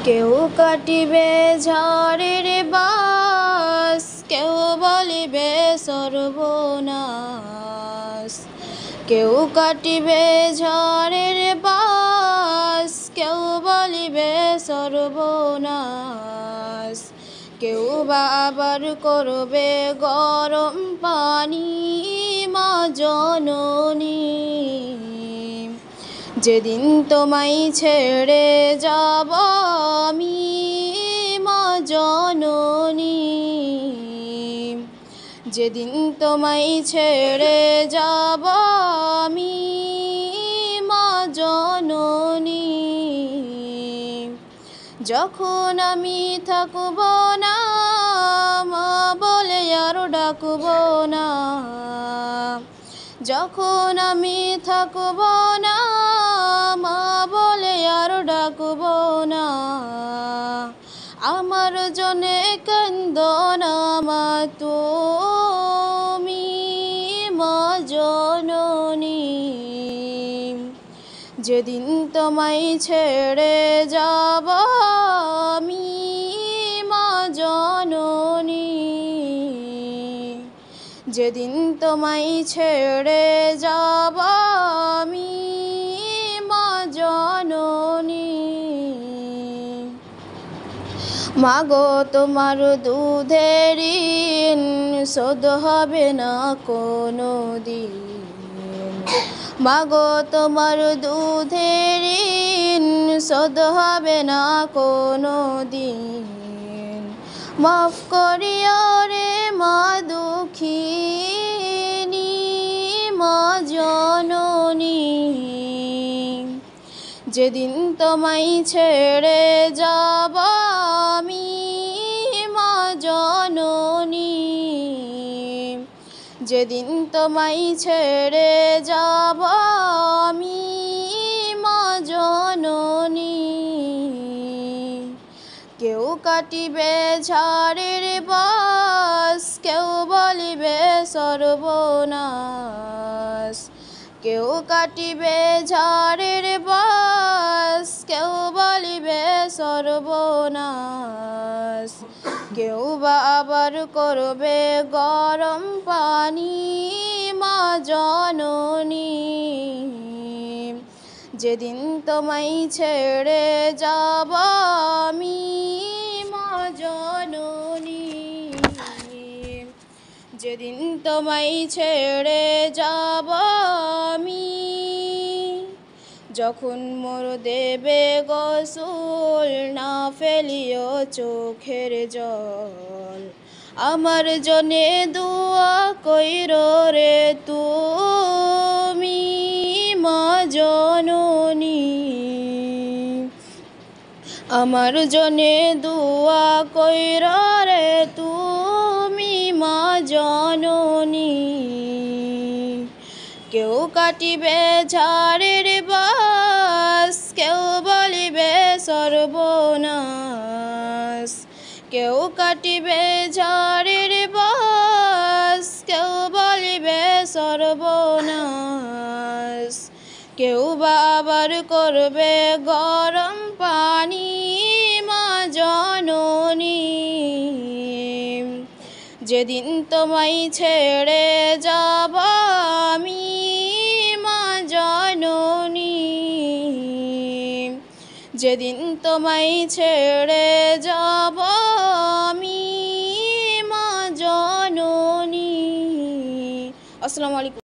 কেউ কাটিবে ঝড়ের বাস, কেউ বলিবে সর্বনাশ। কেউ কাটিবে ঝড়ের বাস, কেউ বলিবে সর্বনাশ। কেউ বা আবার করবে গরম পানি মা জননী। যেদিন তোমায় ছেড়ে যাব আমি মা জননী, যেদিন তোমায় ছেড়ে যাব আমি মা জননী। যখন আমি থাকব না মা বলে আর ডাকব না, যখন আমি থাকব না মা বলে আর ডাকব না। আমার জন্যে কান্দো না মা তুমি মা জননী। যেদিন তোমায় ছেড়ে যাব আমি মা জননী, যেদিন তোমায় ছেড়ে যাব আমি মা জননী। মাগো তোমার দুধের ঋণ শোধ হবে না কোনো দিন। মাগো তোমার দুধের ঋণ শোধ হবে না কোনো দিন। মাফ করিও রে মা দুঃখিনী মা জননী। যেদিন তোমায় ছেড়ে যাব আমি মা জননী, যেদিন তোমায় ছেড়ে যাব আমি মা জননী। কেউ কাটিবে ঝড়ের বাস, কেউ বলিবে সর্বনাশ। কেউ কাটিবে ঝড়ের বাস, কেউ বলিবে সর্বনাশ। কেউ বা আবার করবে গরম পানি মা জননী। যেদিন তোমায় ছেড়ে যাব আমি মা জননী, যেদিন তোমায় ছেড়ে যাব আমি। যখন মোর দেবে গোসল না ফেলিও চোখের জল, আমার জন্যে দোয়া কইরো রে তুমি মা জননী। আমার জন্যে দোয়া কইরো রে তুমি মা জননী। কেউ কাটিবে ঝড়ের বাস, কেউ বলিবে সর্বনাশ। কেউ কাটিবে ঝড়ের বাস, কেউ বলিবে সর্বনাশ। কেউ বা আবার করবে গরম পানি মা জননী। যেদিন তোমায় ছেড়ে যাব আমি মা জননী, যেদিন তোমায় ছেড়ে যাব আমি মা জননী। আসসালামু আলাইকুম।